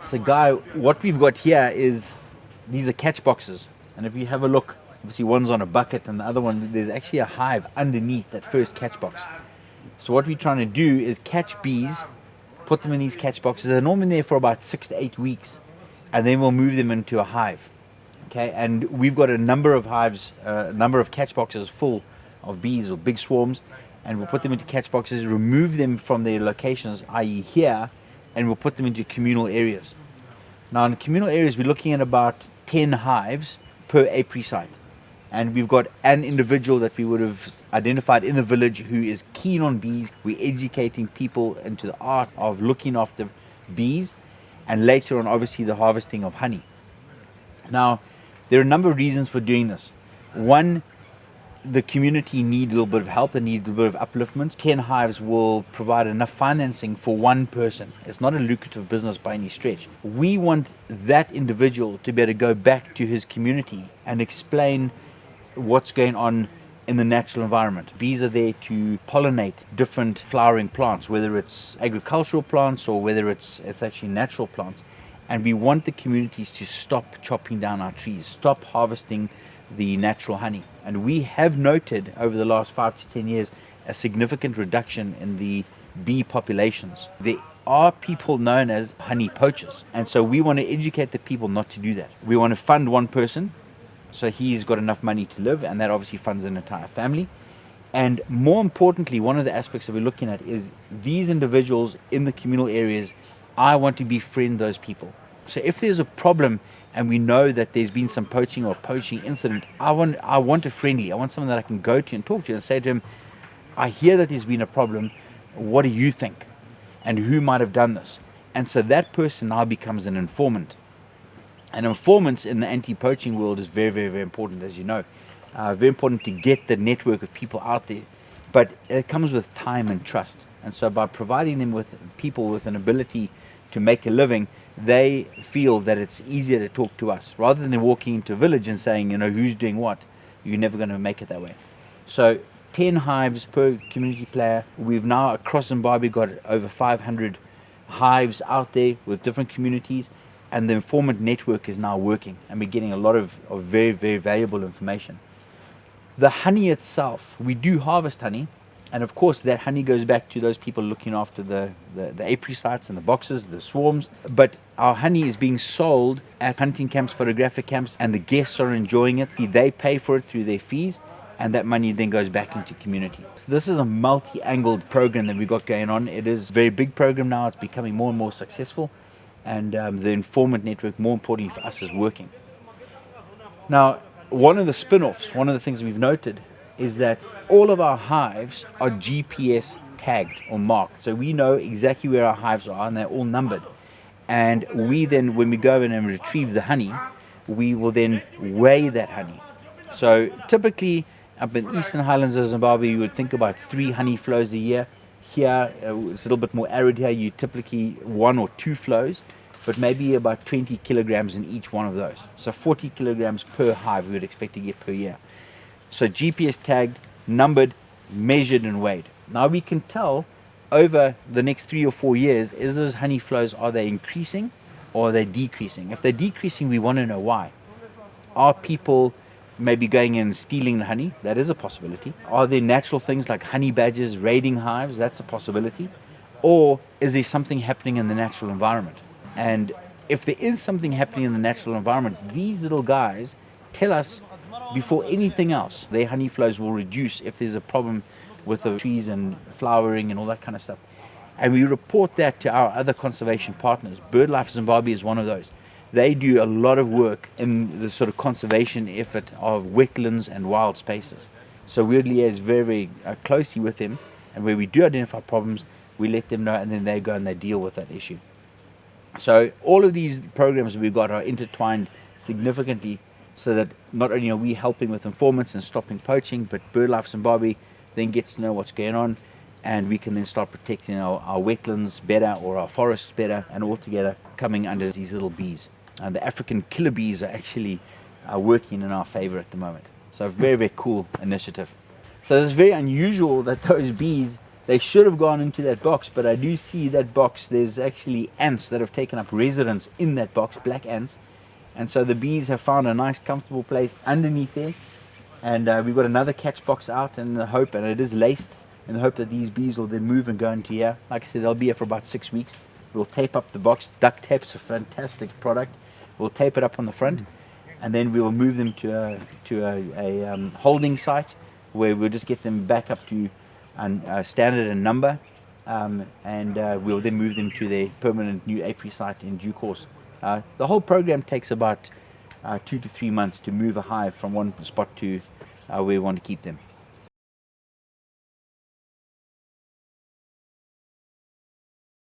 So Guy, what we've got here is, these are catch boxes. And if you have a look, obviously one's on a bucket and the other one, there's actually a hive underneath that first catch box. So what we're trying to do is catch bees, put them in these catch boxes. They're normally there for about 6 to 8 weeks, and then we'll move them into a hive. Okay, and we've got a number of hives, a number of catch boxes full of bees or big swarms, and we'll put them into catch boxes, remove them from their locations, i.e. here, and we'll put them into communal areas. Now in communal areas, we're looking at about 10 hives per apiary site. And we've got an individual that we would have identified in the village who is keen on bees. We're educating people into the art of looking after bees, and later on, obviously, the harvesting of honey. Now, there are a number of reasons for doing this. One, the community need a little bit of help, they need a little bit of upliftment. 10 hives will provide enough financing for one person. It's not a lucrative business by any stretch. We want that individual to be able to go back to his community and explain what's going on in the natural environment. Bees are there to pollinate different flowering plants, whether it's agricultural plants or whether it's actually natural plants. And we want the communities to stop chopping down our trees, stop harvesting the natural honey. And we have noted over the last 5 to 10 years a significant reduction in the bee populations. There are people known as honey poachers, and so we want to educate the people not to do that. We want to fund one person so he's got enough money to live, and that obviously funds an entire family. And more importantly, one of the aspects that we're looking at is these individuals in the communal areas. I want to befriend those people. So if there's a problem and we know that there's been some poaching or poaching incident, I want a friendly. I want someone that I can go to and talk to and say to him, I hear that there's been a problem. What do you think? And who might have done this? And so that person now becomes an informant. And informants in the anti-poaching world is very, very, very important, as you know. Very important to get the network of people out there. But it comes with time and trust. And so by providing them with people with an ability to make a living, they feel that it's easier to talk to us. Rather than walking into a village and saying, who's doing what, you're never going to make it that way. So 10 hives per community player. We've now, across Zimbabwe, got over 500 hives out there with different communities. And the informant network is now working, and we're getting a lot of very, very valuable information. The honey itself, we do harvest honey, and of course that honey goes back to those people looking after the apiary sites and the boxes, the swarms. But our honey is being sold at hunting camps, photographic camps, and the guests are enjoying it. They pay for it through their fees, and that money then goes back into community. So this is a multi-angled program that we've got going on. It is a very big program now. It's becoming more and more successful. And the informant network, more importantly for us, is working. Now, one of the spin-offs, one of the things we've noted is that all of our hives are GPS tagged or marked. So we know exactly where our hives are, and they're all numbered. And we then, when we go in and retrieve the honey, we will then weigh that honey. So typically, up in the eastern highlands of Zimbabwe, you would think about 3 honey flows a year. Here, it's a little bit more arid here. You typically 1 or 2 flows, but maybe about 20 kilograms in each one of those. So 40 kilograms per hive we would expect to get per year. So GPS tagged, numbered, measured and weighed. Now we can tell over the next 3 or 4 years, is those honey flows, are they increasing or are they decreasing? If they're decreasing, we want to know why. Are people maybe going in and stealing the honey? That is a possibility. Are there natural things like honey badgers raiding hives? That's a possibility. Or is there something happening in the natural environment? And if there is something happening in the natural environment, these little guys tell us before anything else. Their honey flows will reduce if there's a problem with the trees and flowering and all that kind of stuff. And we report that to our other conservation partners. BirdLife Zimbabwe is one of those. They do a lot of work in the sort of conservation effort of wetlands and wild spaces. So we liaise very, very closely with them, and where we do identify problems, we let them know, and then they go and they deal with that issue. So all of these programs we've got are intertwined significantly, so that not only are we helping with informants and stopping poaching, but BirdLife Zimbabwe then gets to know what's going on, and we can then start protecting our wetlands better, or our forests better, and all together coming under these little bees. And the African killer bees are actually working in our favor at the moment. So a very, very cool initiative. So it's very unusual that those bees They should have gone into that box, but I do see that box, there's actually ants that have taken up residence in that box, black ants. And so the bees have found a nice comfortable place underneath there. And we've got another catch box out in the hope, and it is laced, in the hope that these bees will then move and go into here. Like I said, they'll be here for about 6 weeks. We'll tape up the box. Duct tape's a fantastic product. We'll tape it up on the front, and then we will move them to a holding site where we'll just get them back up to standard and number, and we'll then move them to their permanent new apiary site in due course. The whole program takes about 2 to 3 months to move a hive from one spot to where we want to keep them.